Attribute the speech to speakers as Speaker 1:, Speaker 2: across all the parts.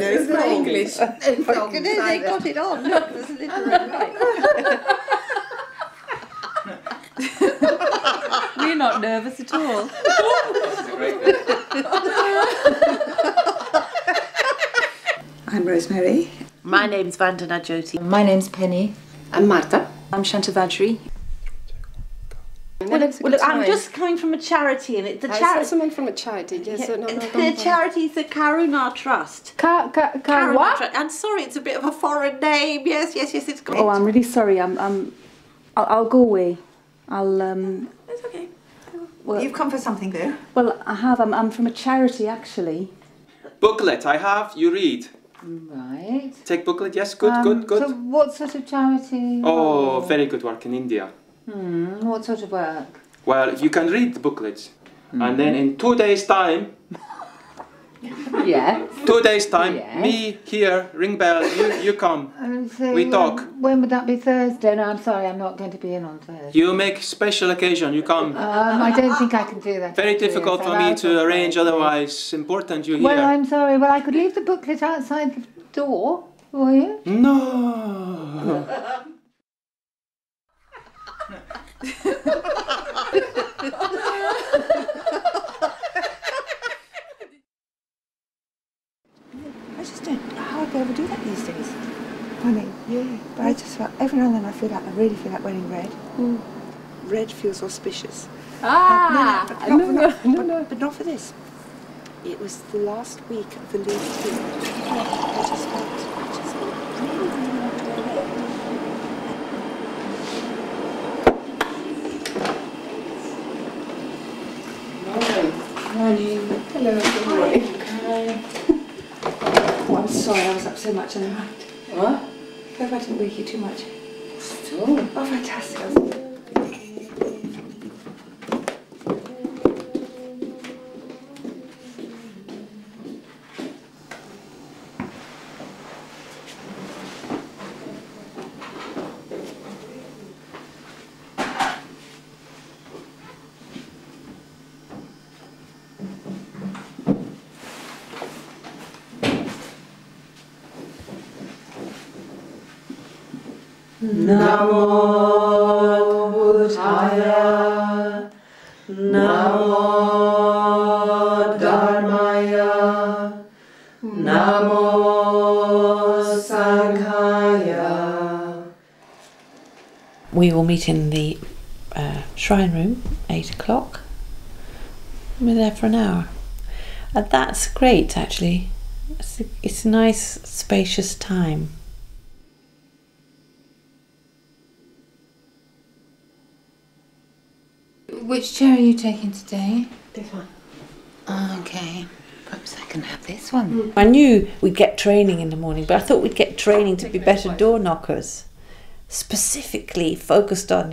Speaker 1: It's my English.
Speaker 2: They got it on. Look, there's a little red light. We're not nervous at all.
Speaker 3: I'm Rosemary.
Speaker 4: My name's Vandana Jyoti.
Speaker 5: My name's Penny.
Speaker 1: I'm Marta.
Speaker 5: I'm Shantavajri.
Speaker 4: Well, look, I'm just coming from a charity, and it's the charity.
Speaker 1: Someone from a charity. Yes,
Speaker 4: The charity's the Karuna Trust.
Speaker 5: Karuna
Speaker 4: what? I'm sorry, it's a bit of a foreign name. Yes, it's great.
Speaker 5: Oh, I'm really sorry. I'll go away.
Speaker 4: It's okay.
Speaker 3: Well, you've come for something though.
Speaker 5: Well, I have. I'm from a charity actually.
Speaker 6: Booklet I have, you read.
Speaker 5: Right.
Speaker 6: Take booklet, yes, good.
Speaker 5: So what sort of charity?
Speaker 6: Oh, very good work in India.
Speaker 5: What sort of work?
Speaker 6: Well, you can read the booklets, and then in 2 days' time,
Speaker 5: Yeah.
Speaker 6: 2 days' time,
Speaker 5: Yes.
Speaker 6: me here, ring bell, you come,
Speaker 5: So
Speaker 6: we talk.
Speaker 5: When would that be? Thursday? No, I'm sorry, I'm not going to be in on Thursday.
Speaker 6: You make special occasion, you come.
Speaker 5: I don't think I can do that.
Speaker 6: Very
Speaker 5: actually.
Speaker 6: difficult
Speaker 5: Yes,
Speaker 6: for
Speaker 5: I'm
Speaker 6: me
Speaker 5: out
Speaker 6: to
Speaker 5: on
Speaker 6: arrange,
Speaker 5: Thursday.
Speaker 6: otherwise important you
Speaker 5: Well,
Speaker 6: here.
Speaker 5: I'm sorry. Well, I could leave the booklet outside the door for you.
Speaker 6: No.
Speaker 3: I just don't hardly ever do that these days. Funny, yeah. But I just every now and then I really feel like wearing red. Red feels auspicious. No, but not for this. It was the last week of the lead tour. I just felt really want to wear red.
Speaker 5: Morning.
Speaker 3: Hello, good morning.
Speaker 5: Hi.
Speaker 3: Oh, I'm sorry, I was up so much and I
Speaker 5: What?
Speaker 3: hope I didn't wake you too much.
Speaker 5: Still.
Speaker 3: Oh, fantastic.
Speaker 5: Namo Buddhaya, Namo Dharmaya, Namo Sanghaya.
Speaker 4: We will meet in the shrine room, 8 o'clock. We're there for an hour. And that's great, actually. It's a nice, spacious time.
Speaker 5: Which chair are you taking today?
Speaker 1: This one.
Speaker 5: Okay. Perhaps I can have this one.
Speaker 4: I knew we'd get training in the morning, but I thought we'd get training to be better door knockers. Specifically focused on,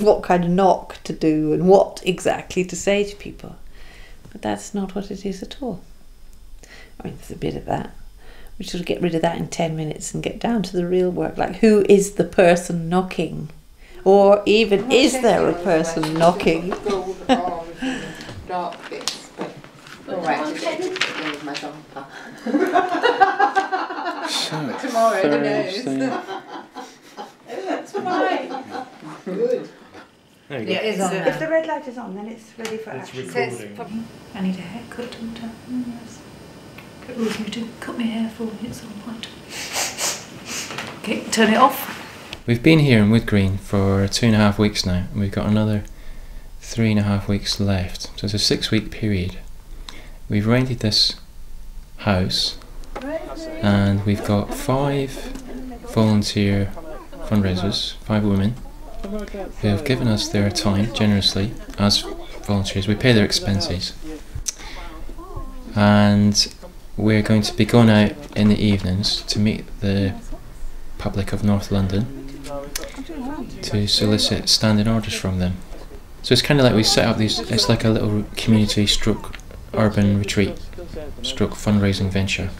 Speaker 4: what kind of knock to do and what exactly to say to people. But that's not what it is at all. I mean, there's a bit of that. We should get rid of that in 10 minutes and get down to the real work. Like, who is the person knocking? Or even, is there a person knocking?
Speaker 5: Dark bits. Alright, my bumper. Tomorrow, who knows?
Speaker 1: That's fine. Good.
Speaker 6: There you go.
Speaker 5: It is on
Speaker 3: If
Speaker 5: there.
Speaker 3: the red light is on, then it's ready for
Speaker 7: It's
Speaker 3: action.
Speaker 7: recording.
Speaker 8: I need a haircut and yes. Get Rosemary to cut my hair for me at some point. Okay, turn it off.
Speaker 7: We've been here in Wood Green for 2.5 weeks now, and we've got another 3.5 weeks left. So it's a 6-week period. We've rented this house, and we've got 5 volunteer fundraisers, 5 women, who have given us their time generously as volunteers. We pay their expenses, and we're going to be going out in the evenings to meet the public of North London to solicit standing orders from them. So it's kind of like we set up these, it's like a little community stroke urban retreat stroke fundraising venture,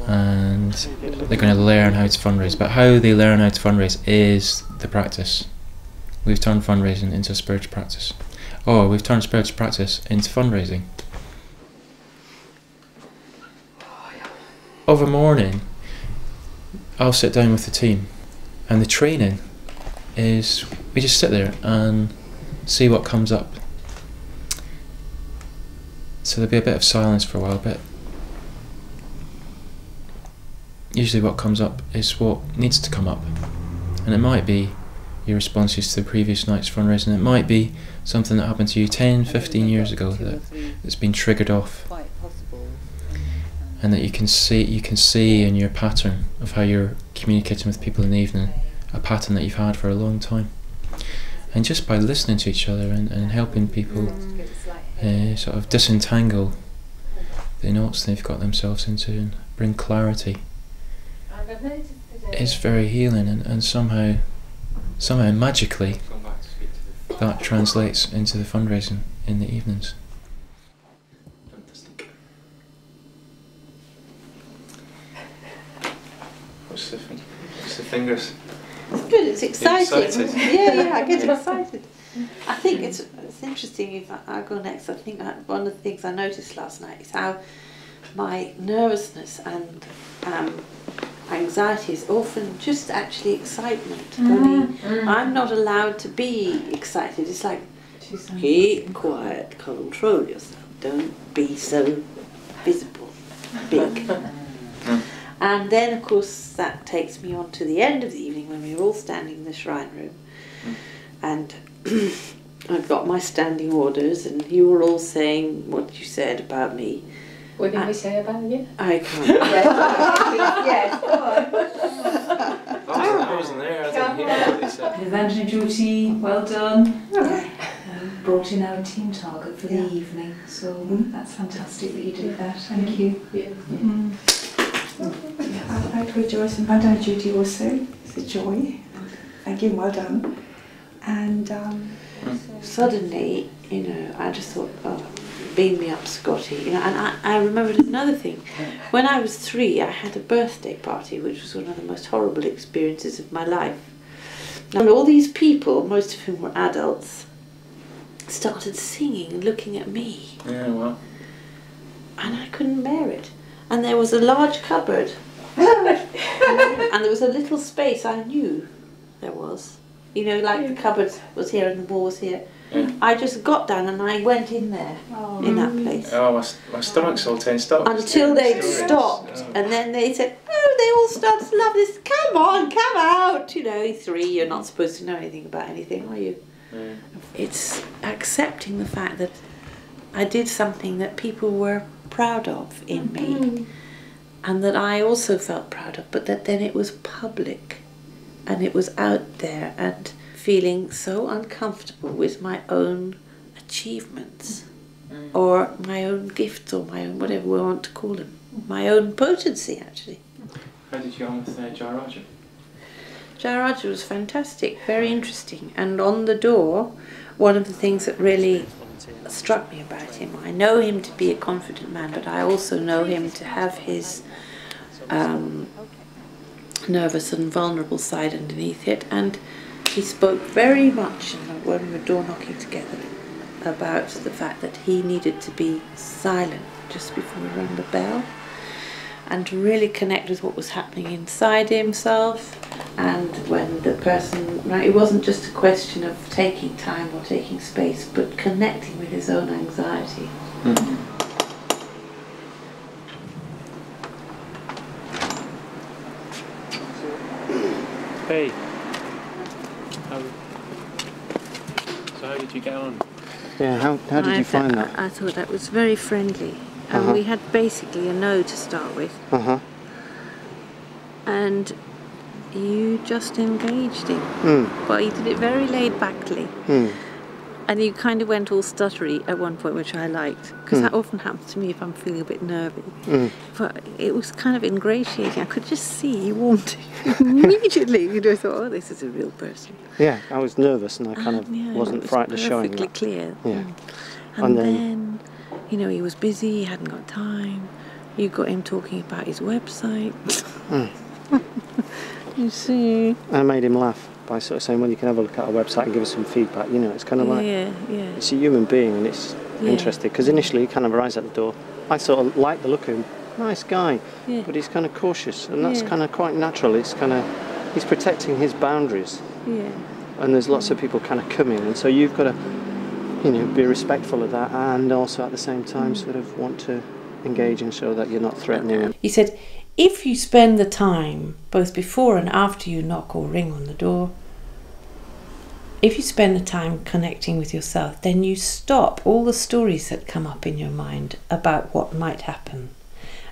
Speaker 7: and they're going to learn how to fundraise. But how they learn how to fundraise is the practice. We've turned fundraising into a spiritual practice. Oh, we've turned spiritual practice into fundraising. Of a morning, I'll sit down with the team, and the training is we just sit there and see what comes up. So there'll be a bit of silence for a while, but usually what comes up is what needs to come up. And it might be your responses to the previous night's fundraising. It might be something that happened to you 10, 15 years ago that's been triggered off, and that you can see in your pattern of how you're communicating with people in the evening, a pattern that you've had for a long time. And just by listening to each other and helping people sort of disentangle the knots they've got themselves into and bring clarity, is very healing, and somehow magically that translates into the fundraising in the evenings. What's the fingers?
Speaker 4: It's good, it's exciting.
Speaker 7: Excited.
Speaker 4: Yeah, I get excited. I think it's interesting, if I go next, I think one of the things I noticed last night is how my nervousness and anxiety is often just actually excitement. Only I'm not allowed to be excited. It's like, keep quiet, control yourself, don't be so visible, big. And then, of course, that takes me on to the end of the evening when we're all standing in the shrine room. And I've got my standing orders, and you were all saying what you said about me.
Speaker 1: What did we say about you?
Speaker 4: I can't.
Speaker 2: Yes, go on.
Speaker 7: I wasn't there, I didn't hear what they said.
Speaker 8: Revenge and duty, well done. Brought in our team target for the evening, so that's fantastic that you did that. Thank you.
Speaker 3: I'd rejoice in Bandai duty also. It's a joy. Thank you, well done. And
Speaker 4: Suddenly, I just thought, oh, beam me up, Scotty. And I remembered another thing. When I was 3, I had a birthday party, which was one of the most horrible experiences of my life. And all these people, most of whom were adults, started singing and looking at me.
Speaker 7: Yeah, well.
Speaker 4: And I couldn't bear it. And there was a large cupboard. And there was a little space I knew there was. Like the cupboard was here and the wall was here.
Speaker 7: Yeah.
Speaker 4: I just got down and I went in there, in that place.
Speaker 7: Oh, my stomach's all tensed up.
Speaker 4: Until they'd stopped. And then they said, oh, they all started to love this. Come on, come out. 3, you're not supposed to know anything about anything, are you?
Speaker 7: Yeah.
Speaker 4: It's accepting the fact that I did something that people were proud of in me, and that I also felt proud of, but that then it was public and it was out there, and feeling so uncomfortable with my own achievements or my own gifts or my own whatever we want to call them, my own potency actually.
Speaker 7: How did you get on with Jayaraja?
Speaker 4: Jayaraja was fantastic, very interesting, and on the door, one of the things that really struck me about him, I know him to be a confident man, but I also know him to have his nervous and vulnerable side underneath it, and he spoke very much when we were door knocking together about the fact that he needed to be silent just before we rang the bell, and to really connect with what was happening inside himself. And when the person, it wasn't just a question of taking time or taking space, but connecting with his own anxiety.
Speaker 7: Hey. So how did you get on?
Speaker 9: Yeah, how did you find that?
Speaker 4: I thought that was very friendly. And we had basically a no to start with. And you just engaged him. But he did it very laid backly. And you kind of went all stuttery at one point, which I liked, because that often happens to me if I'm feeling a bit nervy. But it was kind of ingratiating. I could just see you warmed immediately. You know, I thought, oh, this is a real person.
Speaker 9: Yeah, I was nervous and I kind of wasn't frightened of showing that.
Speaker 4: Perfectly clear.
Speaker 9: Yeah.
Speaker 4: And then, you know, he was busy, he hadn't got time. You got him talking about his website. You see.
Speaker 9: I made him laugh by sort of saying, well, you can have a look at our website and give us some feedback. You know, it's kind of like, it's a human being and it's interesting. Because initially he kind of arrives at the door. I sort of like the look of him. Nice guy. Yeah. But he's kind of cautious. And that's kind of quite natural. It's kind of, he's protecting his boundaries. Yeah. And there's lots of people kind of coming. And so you've got to, you know, be respectful of that and also at the same time sort of want to engage and show that you're not threatening him.
Speaker 4: He said, if you spend the time, both before and after you knock or ring on the door, if you spend the time connecting with yourself, then you stop all the stories that come up in your mind about what might happen.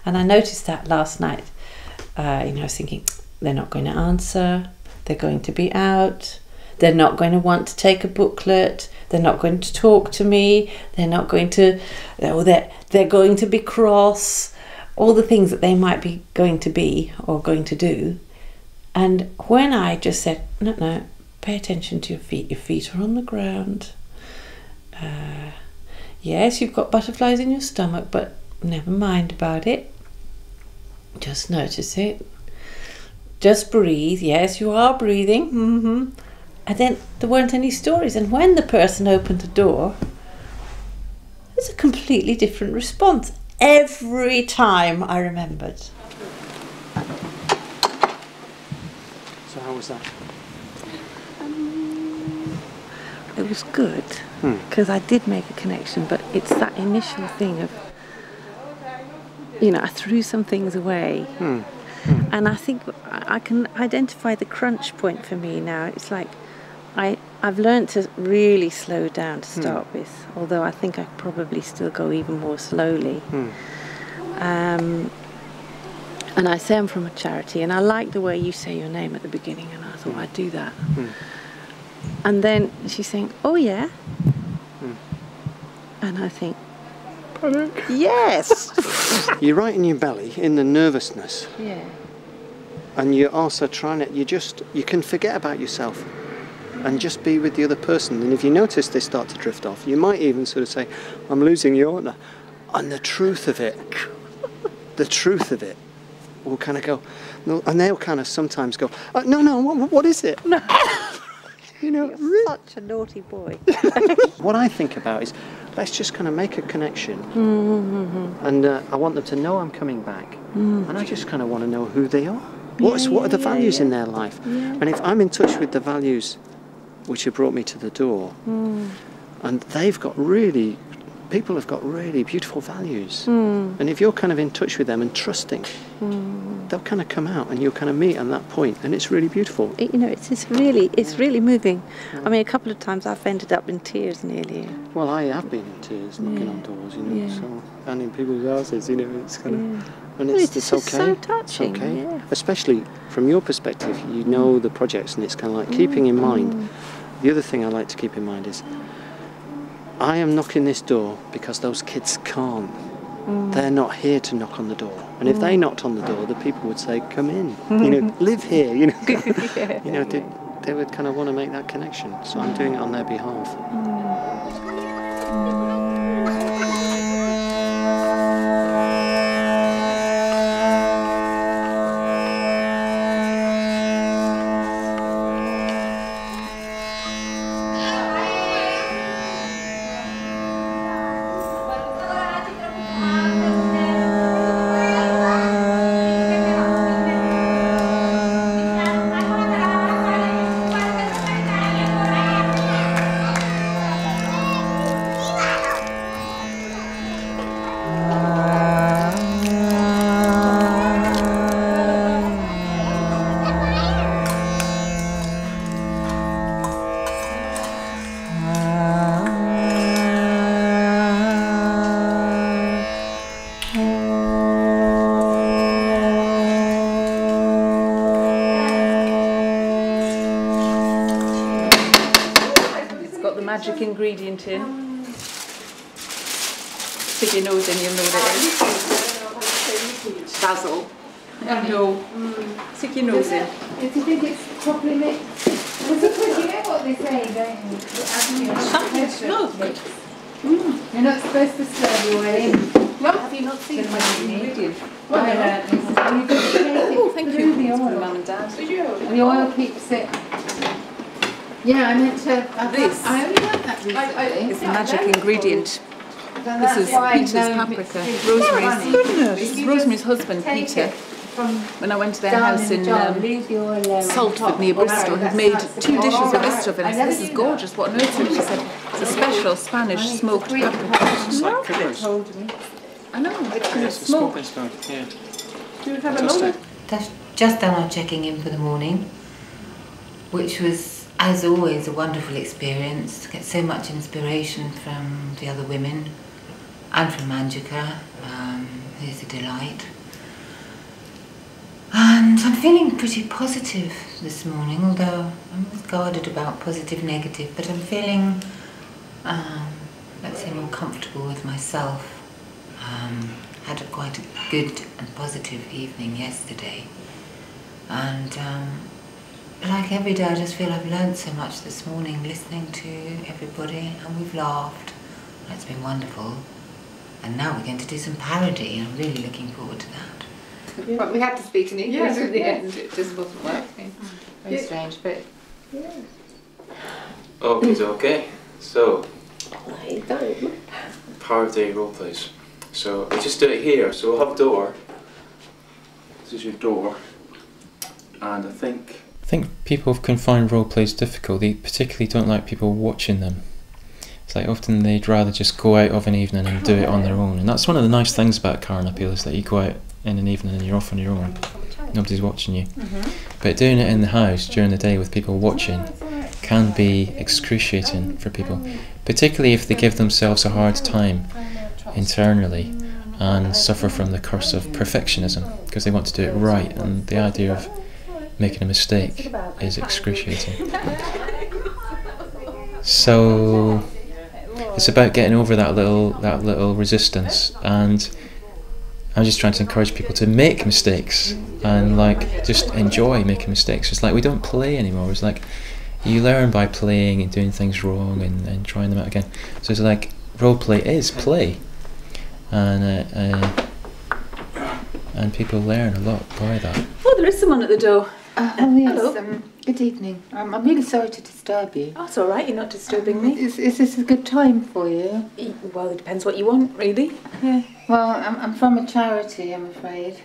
Speaker 4: And I noticed that last night. You know, I was thinking, they're not going to answer, they're going to be out, they're not going to want to take a booklet, they're not going to talk to me, they're not going to, or they're going to be cross, all the things that they might be going to be or going to do. And when I just said, no, pay attention to your feet are on the ground. Yes, you've got butterflies in your stomach, but never mind about it. Just notice it. Just breathe. Yes, you are breathing. And then there weren't any stories. And when the person opened the door, there's a completely different response. Every time I remembered.
Speaker 9: So how was that?
Speaker 4: It was good because I did make a connection, but it's that initial thing of, you know, I threw some things away. And I think I can identify the crunch point for me now. It's like I've learned to really slow down to start with, although I think I probably still go even more slowly. And I say I'm from a charity, and I like the way you say your name at the beginning, and I thought I'd do that. And then she's saying, oh yeah? And I think, panic. Yes!
Speaker 9: You're right in your belly, in the nervousness.
Speaker 4: Yeah.
Speaker 9: And you're also trying to, you can forget about yourself and just be with the other person. And if you notice they start to drift off, you might even sort of say, I'm losing you, aren't I? And the truth of it will kind of go, no, and they'll kind of sometimes go, no, what is it?
Speaker 4: No.
Speaker 9: You know,
Speaker 4: you're such a naughty boy.
Speaker 9: What I think about is, let's just kind of make a connection. And I want them to know I'm coming back. And I just kind of want to know who they are. What are the values in their life? And if I'm in touch with the values which have brought me to the door, and people have got really beautiful values. And if you're kind of in touch with them and trusting, they'll kind of come out and you'll kind of meet at that point, and it's really beautiful.
Speaker 4: You know, it's really moving. I mean, a couple of times I've ended up in tears nearly.
Speaker 9: Well, I have been in tears knocking on doors, you know, so, and in people's houses, you know, it's kind of, and it's okay.
Speaker 4: So touching.
Speaker 9: It's okay, especially from your perspective. You know the projects, and it's kind of like keeping in mind. The other thing I like to keep in mind is, I am knocking this door because those kids can't. They're not here to knock on the door. And if they knocked on the door, the people would say, come in, you know, live here, you know. You know, they would kind of want to make that connection. So I'm doing it on their behalf.
Speaker 10: magic ingredient in. Stick your nose in, you'll know what it is. Basil. No. Stick your nose in.
Speaker 5: Do you think it's properly mixed? Because you know what they say, don't you?
Speaker 10: It smells good.
Speaker 5: You're not supposed to stir the oil in.
Speaker 10: No, have you not seen the magic ingredient?
Speaker 5: Oh,
Speaker 10: thank
Speaker 5: you.
Speaker 10: you.
Speaker 5: The
Speaker 10: For
Speaker 5: oil.
Speaker 10: Mum and Dad.
Speaker 5: The oil keeps it. Yeah, I meant to.
Speaker 10: This
Speaker 5: I only learned that recently.
Speaker 10: is the magic ingredient. This is
Speaker 5: why
Speaker 10: Peter's paprika.
Speaker 5: Rosemary's.
Speaker 10: This is Rosemary's husband, Peter. When I went to their house in Saltford near Bristol, he'd made 2 dishes with this stuff in it. This is gorgeous. What on earth is it? She said it's a special Spanish smoked paprika.
Speaker 6: It's like peppers.
Speaker 10: I know,
Speaker 6: Yeah,
Speaker 10: it's
Speaker 6: it's
Speaker 10: smoked.
Speaker 6: smoked. Yeah.
Speaker 10: Do you have a
Speaker 6: Fantastic.
Speaker 10: moment?
Speaker 11: That's just done our checking in for the morning, which was, as always, a wonderful experience. To get so much inspiration from the other women and from Anjika, who's a delight. And I'm feeling pretty positive this morning, although I'm always guarded about positive, negative, but I'm feeling, let's say, more comfortable with myself. Had quite a good and positive evening yesterday, and like every day I just feel I've learned so much this morning listening to everybody, and we've laughed. It's been wonderful, and now we're going to do some parody, and I'm really looking forward to that.
Speaker 5: But we had to speak in English at the end. It just wasn't working. Very strange, but
Speaker 6: Okay. So, power of day role plays. So we just do it here. So we'll have a door. This is your door, and I think
Speaker 7: people can find role plays difficult. They particularly don't like people watching them. It's like often they'd rather just go out of an evening and do it on their own. And that's one of the nice things about Karuna is that you go out in an evening and you're off on your own. Nobody's watching you. But doing it in the house during the day with people watching can be excruciating for people, particularly if they give themselves a hard time internally and suffer from the curse of perfectionism because they want to do it right, and the idea of making a mistake is excruciating. So it's about getting over that little resistance, and I'm just trying to encourage people to make mistakes and just enjoy making mistakes. It's like we don't play anymore. It's like you learn by playing and doing things wrong and trying them out again. So it's like role play is play, and people learn a lot by that.
Speaker 10: Oh, there is someone at the door.
Speaker 5: oh yes.
Speaker 10: Hello.
Speaker 5: Good evening. I'm really sorry to disturb you.
Speaker 10: Oh, it's all right. You're not disturbing me.
Speaker 5: Is this a good time for you?
Speaker 10: Well, it depends what you want, really. Yeah.
Speaker 5: Well, I'm from a charity, I'm afraid.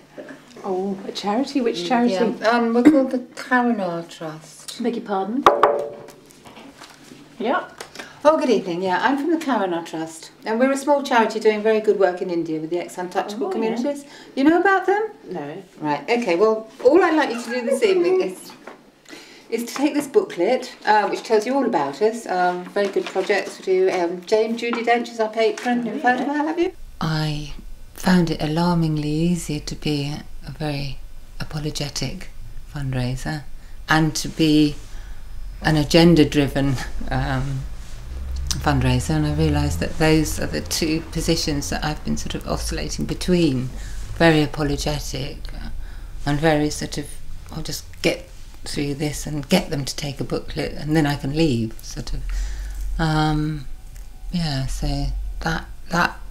Speaker 10: Oh, a charity? Which charity?
Speaker 5: Yeah. We're called the Karuna Trust.
Speaker 10: Beg your pardon? Yeah.
Speaker 5: Oh, good evening. Yeah, I'm from the Karuna Trust, and we're a small charity doing very good work in India with the ex-untouchable communities. Yeah. You know about them?
Speaker 10: No.
Speaker 5: Right. Okay. Well, all I'd like you to do this evening is to take this booklet, which tells you all about us. Very good projects we do. Jane Judy Dench is our patron. You've heard of her, have you?
Speaker 11: I found it alarmingly easy to be a very apologetic fundraiser and to be an agenda-driven fundraiser, and I realised that those are the two positions that I've been sort of oscillating between. Very apologetic and very sort of, I'll just get through this and get them to take a booklet and then I can leave, sort of. Yeah, so that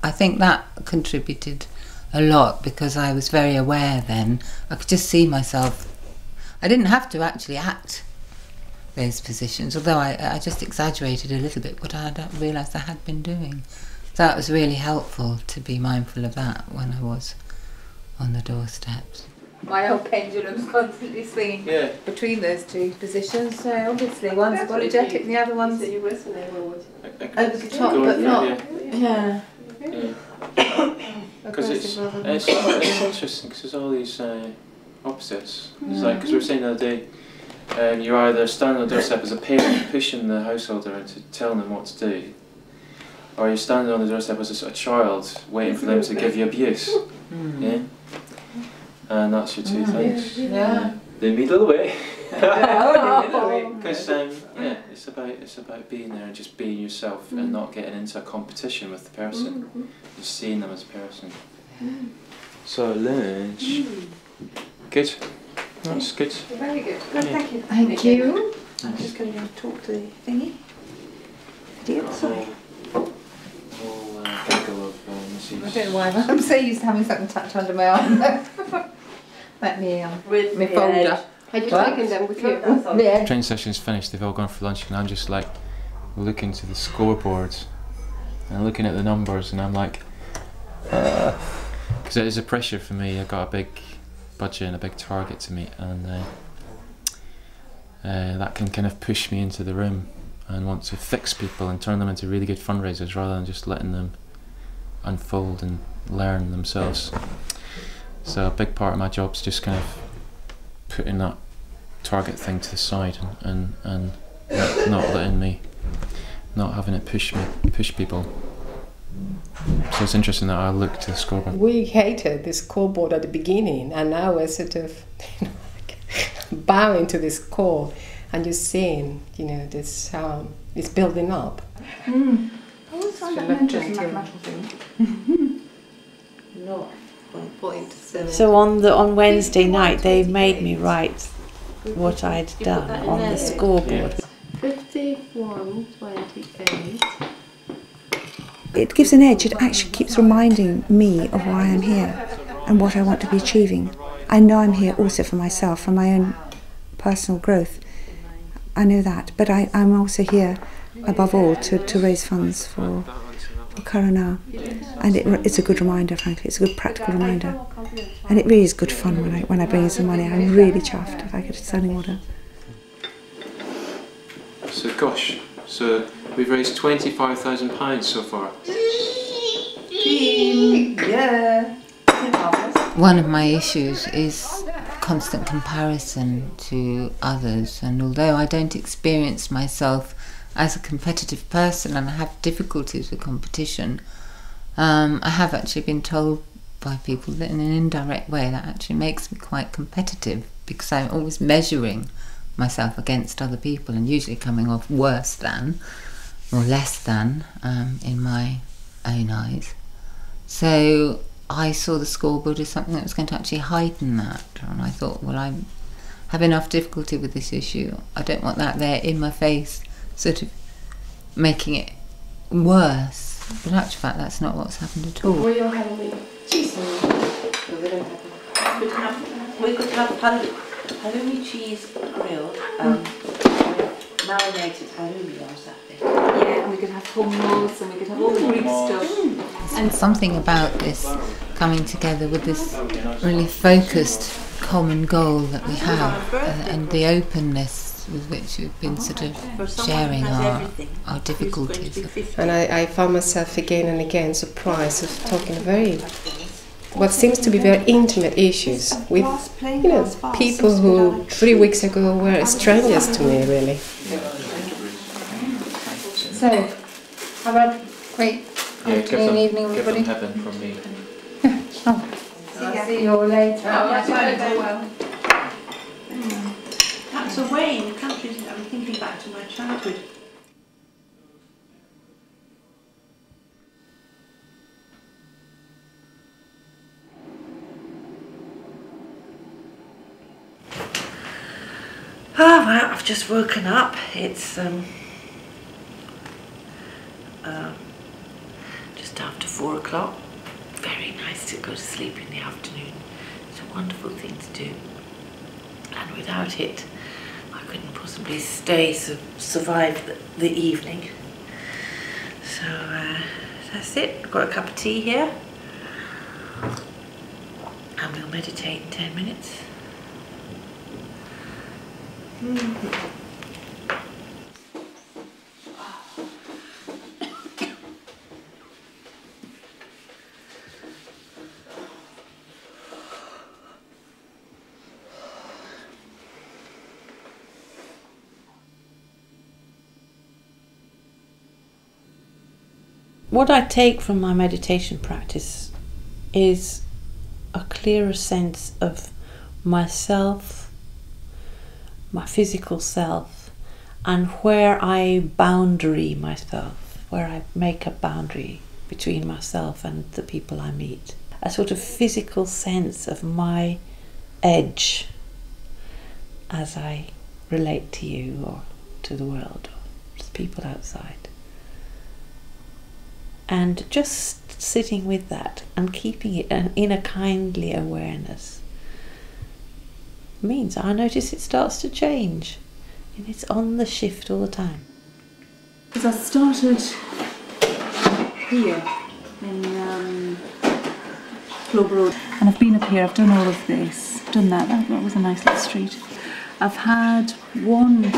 Speaker 11: I think that contributed a lot, because I was very aware then. I could just see myself. I didn't have to actually act those positions, although I just exaggerated a little bit what I realised I had been doing. So that was really helpful to be mindful of that when I was on the doorsteps.
Speaker 5: My old pendulum's constantly swinging between those two positions, so obviously one's apologetic and the other one's over the top, but not. Yeah.
Speaker 6: Because it's interesting, because there's all these opposites. It's like, because we were saying the other day, you're either standing on the doorstep as a parent pushing the householder into telling them what to do, or you're standing on the doorstep as a child waiting for them to give you abuse. Yeah? And that's your two things.
Speaker 5: Yeah.
Speaker 6: The middle way. Because yeah, it's about being there and just being yourself and not getting into a competition with the person. Just seeing them as a person. So lunch. Good. That's good.
Speaker 2: Very good. Good,
Speaker 6: Yeah.
Speaker 2: thank you.
Speaker 3: Thank you. I'm just going to go and talk to the thingy. Idiot, sorry.
Speaker 6: Giggle of Mrs.
Speaker 5: I don't know why, but I'm so used to having something tucked under my arm. Let me
Speaker 2: With
Speaker 5: my folder.
Speaker 2: Had you taken them with you?
Speaker 5: Yeah.
Speaker 7: Train session's finished, they've all gone for lunch, and I'm just like looking to the scoreboard and looking at the numbers, and I'm like, because it is a pressure for me. I've got a big budget and a big target to meet, and that can kind of push me into the room and want to fix people and turn them into really good fundraisers rather than just letting them unfold and learn themselves. So a big part of my job is just kind of putting that target thing to the side and not letting me, not having it push people. So it's interesting that I look to the scoreboard.
Speaker 1: We hated this scoreboard at the beginning, and now we're sort of bowing to this core and just seeing, this it's building up.
Speaker 3: I always find that an interesting mathematical thing.
Speaker 2: No. 1.7.
Speaker 4: So on Wednesday night they made me write what I'd done on the scoreboard.
Speaker 2: 51.28.
Speaker 3: It gives an edge. It actually keeps reminding me of why I'm here and what I want to be achieving. I know I'm here also for myself, for my own personal growth. I know that, but I'm also here above all to raise funds for Karuna, and it's a good reminder. Frankly, it's a good practical reminder, and it really is good fun when I bring in some money. I'm really chuffed if I get a standing order.
Speaker 6: So gosh, so we've raised £25,000 so far.
Speaker 3: Yeah.
Speaker 11: One of my issues is constant comparison to others, and although I don't experience myself as a competitive person and I have difficulties with competition, I have actually been told by people that in an indirect way that actually makes me quite competitive, because I'm always measuring myself against other people and usually coming off worse than or less than in my own eyes. So I saw the scoreboard as something that was going to actually heighten that, and I thought, well, I have enough difficulty with this issue. I don't want that there in my face, sort of making it worse. But in actual fact, that's not what's happened at all.
Speaker 2: We are having cheese on
Speaker 4: We could have halloumi cheese grilled, marinated halloumi on Saturday.
Speaker 10: Yeah, and we could have hummus and we could have all the Greek stuff.
Speaker 11: And something about this coming together with this really focused common goal that we have, and the openness with which we've been sort of sharing our difficulties.
Speaker 1: And I found myself again and again surprised of talking what seems to be very intimate issues with, people who 3 weeks ago were strangers to me, really.
Speaker 5: So, have a great afternoon, evening, everybody.
Speaker 6: Give them heaven from me.
Speaker 5: I'll see you all later.
Speaker 3: That's away in the country. I'm thinking back to my childhood.
Speaker 4: Oh well, I've just woken up. It's just after 4 o'clock. Very nice to go to sleep in the afternoon. It's a wonderful thing to do. And without it, I couldn't possibly survive the evening. So that's it. I've got a cup of tea here. And we'll meditate in 10 minutes. What I take from my meditation practice is a clearer sense of myself, my physical self, and where I boundary myself, where I make a boundary between myself and the people I meet. A sort of physical sense of my edge as I relate to you or to the world or to the people outside. And just sitting with that and keeping it in a kindly awareness means I notice it starts to change, and it's on the shift all the time.
Speaker 8: Because I started here in Club Road, and I've been up here, I've done all of this, done that was a nice little street. I've had one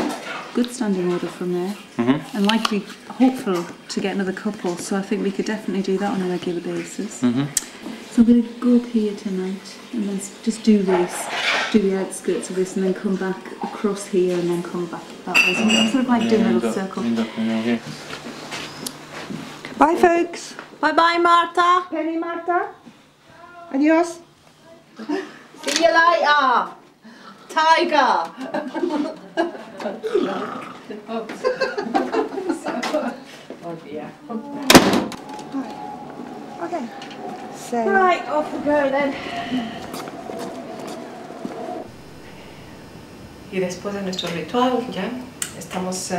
Speaker 8: good standing order from there, and likely hopeful to get another couple, so I think we could definitely do that on a regular basis. So I'm going to go up here tonight and then just do this, do the outskirts of this, and then come back across here and then come back that way. So I'm sort of like doing a little circle.
Speaker 3: Bye, folks.
Speaker 2: Bye-bye, Marta.
Speaker 3: Penny, Marta. Adios.
Speaker 2: See you later. Tiger.
Speaker 3: Okay. So.
Speaker 2: Right, off we go then.
Speaker 1: Y después de nuestro ritual ya estamos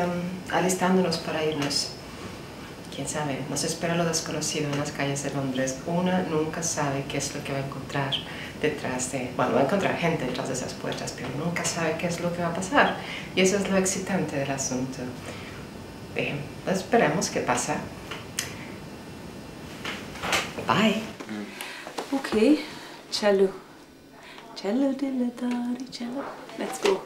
Speaker 1: alistándonos para irnos. Quién sabe, nos espera lo desconocido en las calles de Londres. Una nunca sabe qué es lo que va a encontrar detrás de... Bueno, va a encontrar gente detrás de esas puertas, pero nunca sabe qué es lo que va a pasar. Y eso es lo excitante del asunto. Esperemos qué pasa. Bye.
Speaker 8: Okay, cello. Cello dilla dari cello. Let's go.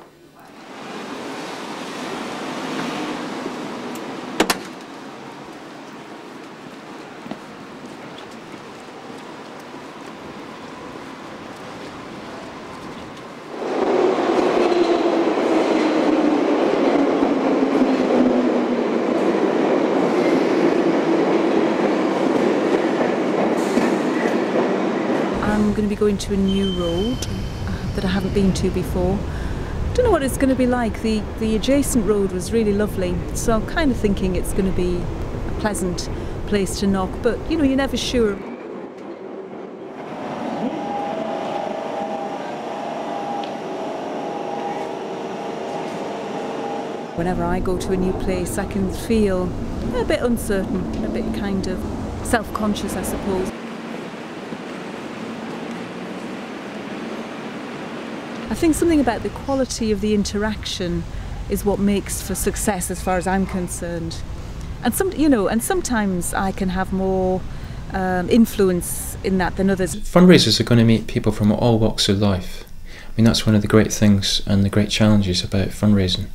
Speaker 8: I'm going to be going to a new road that I haven't been to before. Don't know what it's going to be like. The adjacent road was really lovely, so I'm kind of thinking it's going to be a pleasant place to knock, but you know, you're never sure. Whenever I go to a new place, I can feel a bit uncertain, a bit kind of self-conscious, I suppose. I think something about the quality of the interaction is what makes for success as far as I'm concerned. And sometimes I can have more influence in that than others.
Speaker 7: Fundraisers are going to meet people from all walks of life. I mean, that's one of the great things and the great challenges about fundraising.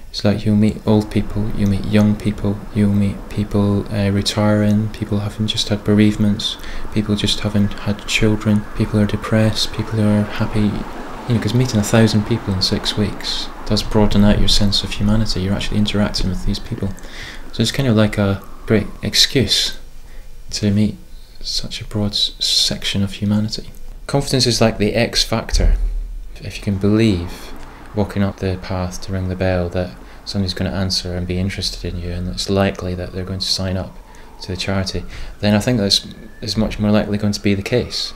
Speaker 7: It's like you'll meet old people, you'll meet young people, you'll meet people retiring, people having just had bereavements, people just having had children, people who are depressed, people who are happy. You know, because meeting 1,000 people in 6 weeks does broaden out your sense of humanity. You're actually interacting with these people. So it's kind of like a great excuse to meet such a broad section of humanity. Confidence is like the X factor. If you can believe, walking up the path to ring the bell, that somebody's going to answer and be interested in you, and it's likely that they're going to sign up to the charity, then I think that's is much more likely going to be the case.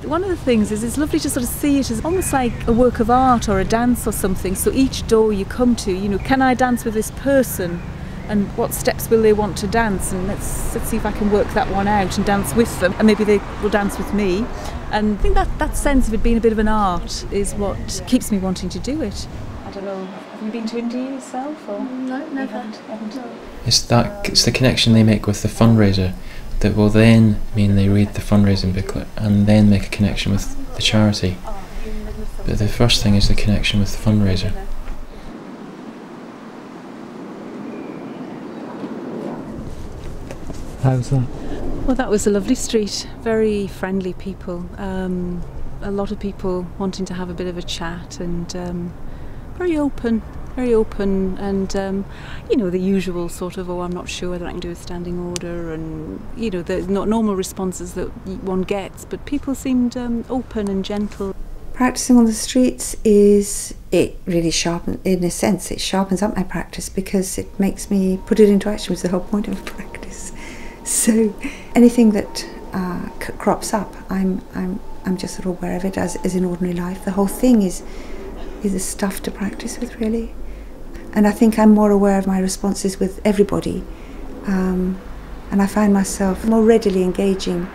Speaker 8: One of the things is it's lovely to sort of see it as almost like a work of art or a dance or something. So each door you come to, you know, can I dance with this person? And what steps will they want to dance? And let's see if I can work that one out and dance with them. And maybe they will dance with me. And I think that sense of it being a bit of an art is what keeps me wanting to do it. I don't know, have you been to India yourself? Or?
Speaker 2: No, never.
Speaker 7: It's the connection they make with the fundraiser that will then mean they read the fundraising booklet and then make a connection with the charity. But the first thing is the connection with the fundraiser.
Speaker 9: How's that?
Speaker 8: Well, that was a lovely street, very friendly people, a lot of people wanting to have a bit of a chat, and very open, and you know, the usual sort of, oh, I'm not sure whether I can do a standing order, and you know, the not normal responses that one gets, but people seemed open and gentle.
Speaker 3: Practicing on the streets it really sharpens, in a sense, it sharpens up my practice because it makes me put it into action, which is the whole point of practice. So anything that crops up, I'm just sort of aware of it as in ordinary life. The whole thing is the stuff to practice with, really. And I think I'm more aware of my responses with everybody. And I find myself more readily engaging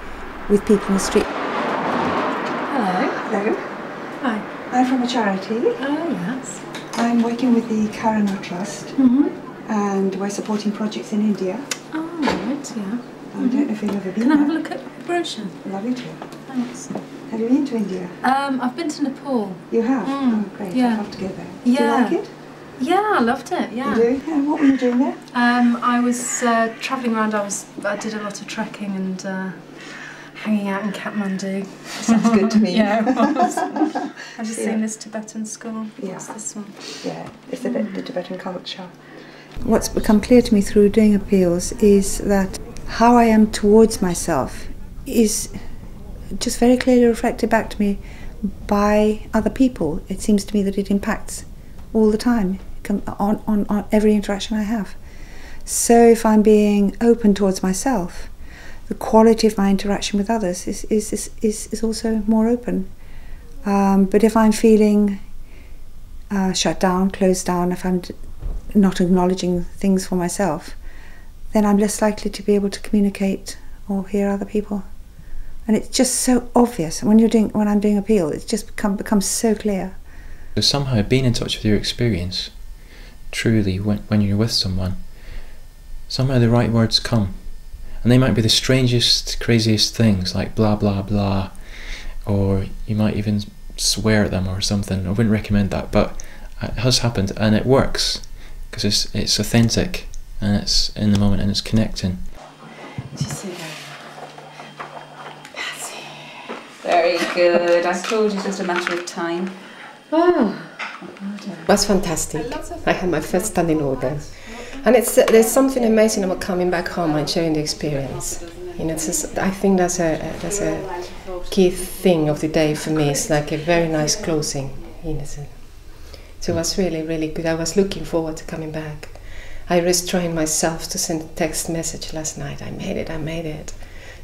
Speaker 3: with people in the street.
Speaker 12: Hello.
Speaker 3: Hello.
Speaker 12: Hi.
Speaker 3: I'm from a charity.
Speaker 12: Oh, yes.
Speaker 3: I'm working with the Karuna Trust, and we're supporting projects in India.
Speaker 12: Oh, right, yeah.
Speaker 3: I don't know if you've ever been
Speaker 12: Can I have a
Speaker 3: there.
Speaker 12: look at the brochure?
Speaker 3: Lovely to.
Speaker 12: Thanks.
Speaker 3: Have you been to India?
Speaker 12: I've been to Nepal.
Speaker 3: You have? Oh, great.
Speaker 12: Yeah.
Speaker 3: I'd love to go there.
Speaker 12: Yeah.
Speaker 3: Do you like it?
Speaker 12: Yeah, I loved it, yeah.
Speaker 3: You do? Yeah. What were you doing there?
Speaker 12: I was travelling around, I did a lot of trekking and hanging out in Kathmandu.
Speaker 3: Sounds good to me.
Speaker 12: Yeah, it was. Have you seen this Tibetan school?
Speaker 3: Yeah.
Speaker 12: What's this one?
Speaker 3: Yeah, it's the Tibetan culture. What's become clear to me through doing appeals is that how I am towards myself is just very clearly reflected back to me by other people. It seems to me that it impacts all the time on every interaction I have. So if I'm being open towards myself, the quality of my interaction with others is also more open. But if I'm feeling shut down, closed down, if I'm not acknowledging things for myself, then I'm less likely to be able to communicate or hear other people. And it's just so obvious when I'm doing appeal. It's just becomes so clear.
Speaker 7: So somehow being in touch with your experience, truly, when you're with someone, somehow the right words come. And they might be the strangest, craziest things, like blah, blah, blah, or you might even swear at them or something. I wouldn't recommend that, but it has happened, and it works, because it's authentic, and it's in the moment, and it's connecting.
Speaker 10: Very good. I told you it's just a matter of time.
Speaker 1: Oh, it was fantastic. I had my first standing order. And there's something amazing about coming back home and sharing the experience. You know, I think that's a key thing of the day for me. It's like a very nice closing. You know, so it was really, really good. I was looking forward to coming back. I restrained myself to send a text message last night. I made it.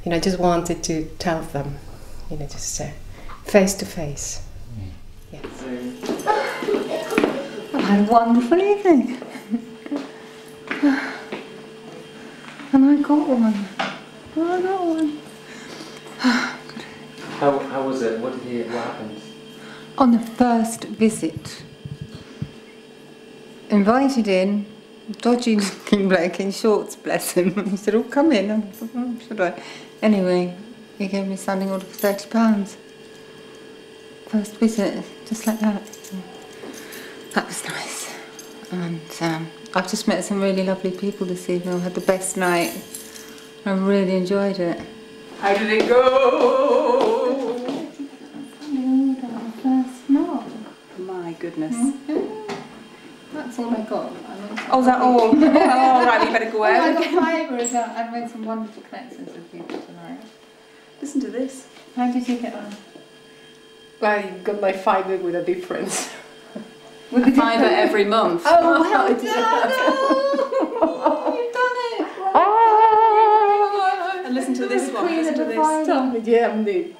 Speaker 1: You know, I just wanted to tell them, you know, just face to face. Yes.
Speaker 11: I had a wonderful evening. And I got one.
Speaker 9: How was it? What happened?
Speaker 11: On the first visit, invited in, dodgy looking bloke in shorts, bless him. He said, "Oh, come in." I thought, "Oh, should I?" Anyway, he gave me a standing order for £30. First visit, just like that. That was nice. And I've just met some really lovely people this evening. I had the best night. I really enjoyed it.
Speaker 10: How did it go?
Speaker 11: First knock.
Speaker 10: My goodness.
Speaker 11: That's all I got.
Speaker 10: Oh, is that all? Oh, right, we better go out.
Speaker 11: I got fibre as well. I've made some wonderful connections with people tonight.
Speaker 10: Listen to this.
Speaker 11: How did you get on?
Speaker 12: I got my fibre with a difference.
Speaker 11: With the
Speaker 10: Fibre every month.
Speaker 11: Oh, well done! You've done it!
Speaker 10: And listen to this one. Listen to this.
Speaker 12: Yeah, indeed.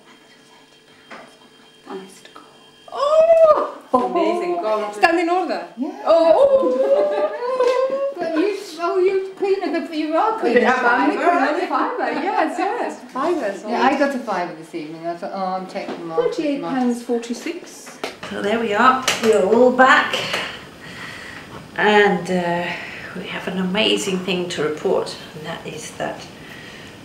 Speaker 10: Oh! Amazing. Go on.
Speaker 12: Standing order.
Speaker 11: Yeah.
Speaker 12: Oh!
Speaker 11: But you queen of the, you are queen of the fibre.
Speaker 12: Fibre, yes. Fibre.
Speaker 11: Yeah, I got a fibre this evening. I thought, oh, I'm taking them off.
Speaker 12: £48.46.
Speaker 4: So there we are, we're all back, and we have an amazing thing to report, and that is that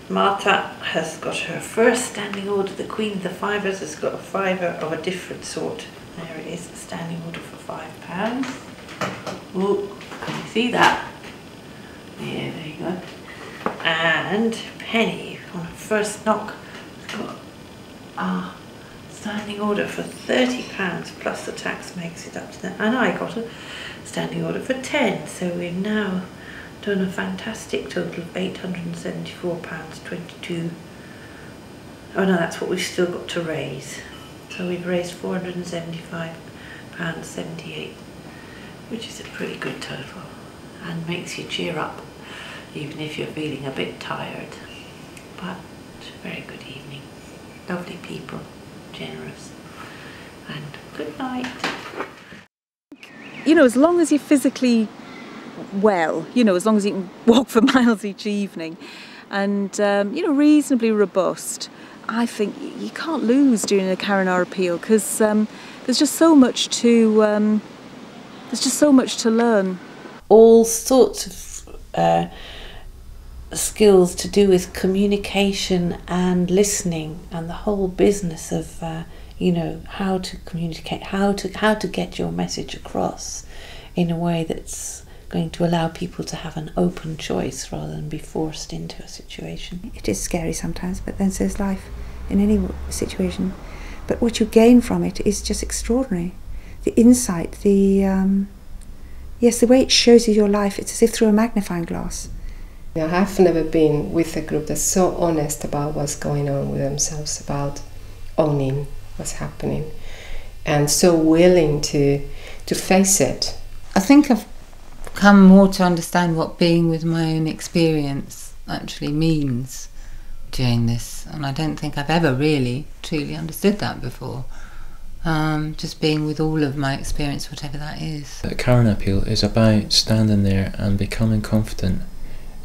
Speaker 4: Martha has got her first standing order. The Queen of the Fivers has got a fiver of a different sort. There it is, a standing order for £5. Oh, can you see that? Yeah, there you go. And Penny, on her first knock, has got standing order for £30 plus the tax makes it up to that. And I got a standing order for 10, so we've now done a fantastic total of £874.22. Oh no, that's what we've still got to raise. So we've raised £475.78, which is a pretty good total and makes you cheer up even if you're feeling a bit tired. But it's a very good evening. Lovely people, generous, and good night.
Speaker 8: You know, as long as you're physically well, you know, as long as you can walk for miles each evening and, you know, reasonably robust, I think you can't lose doing a Karuna appeal because there's just so much to learn.
Speaker 4: All sorts of skills to do with communication and listening, and the whole business of you know, how to communicate, how to get your message across in a way that's going to allow people to have an open choice rather than be forced into a situation.
Speaker 3: It is scary sometimes, but then so's life in any situation. But what you gain from it is just extraordinary. The insight, the way it shows you your life, it's as if through a magnifying glass.
Speaker 1: I've never been with a group that's so honest about what's going on with themselves, about owning what's happening, and so willing to face it.
Speaker 11: I think I've come more to understand what being with my own experience actually means during this, and I don't think I've ever really truly understood that before. Just being with all of my experience, whatever that is.
Speaker 7: The Karuna appeal is about standing there and becoming confident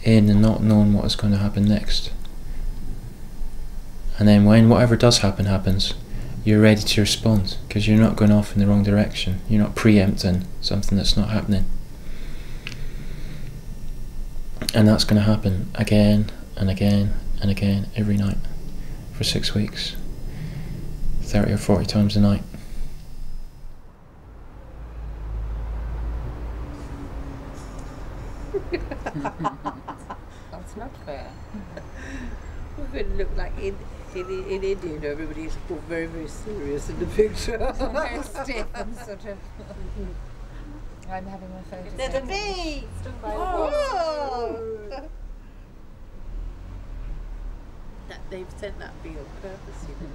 Speaker 7: in and not knowing what is going to happen next. And then when whatever does happen happens, you're ready to respond because you're not going off in the wrong direction. You're not preempting something that's not happening. And that's going to happen again and again and again every night for 6 weeks, 30 or 40 times a night.
Speaker 2: That's not fair. We're going to look like in India, you know, everybody's very, very serious in the picture. Very stiff and sort of. I'm having my photo. There's a bee! Oh. They've sent that bee on purpose, you know.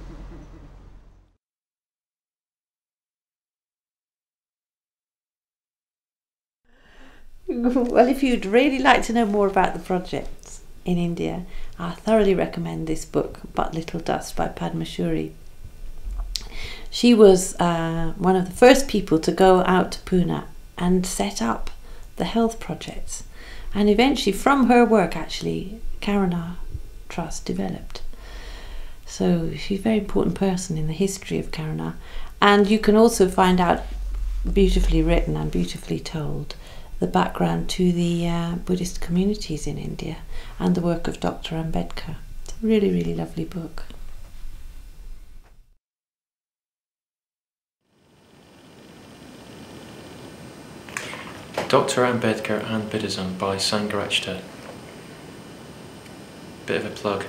Speaker 4: Well, if you'd really like to know more about the projects in India, I thoroughly recommend this book, But Little Dust, by Padmashuri. She was one of the first people to go out to Pune and set up the health projects, and eventually from her work actually Karuna Trust developed. So she's a very important person in the history of Karuna, and you can also find out, beautifully written and beautifully told, the background to the Buddhist communities in India and the work of Dr. Ambedkar. It's a really, really lovely book.
Speaker 7: Dr. Ambedkar and Buddhism by Sangarachta. Bit of a plug.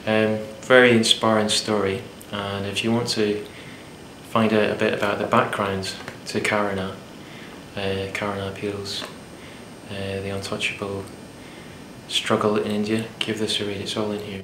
Speaker 7: Very inspiring story, and if you want to find out a bit about the background to Karuna, Karuna appeals, the untouchable struggle in India, give this a read, it's all in here.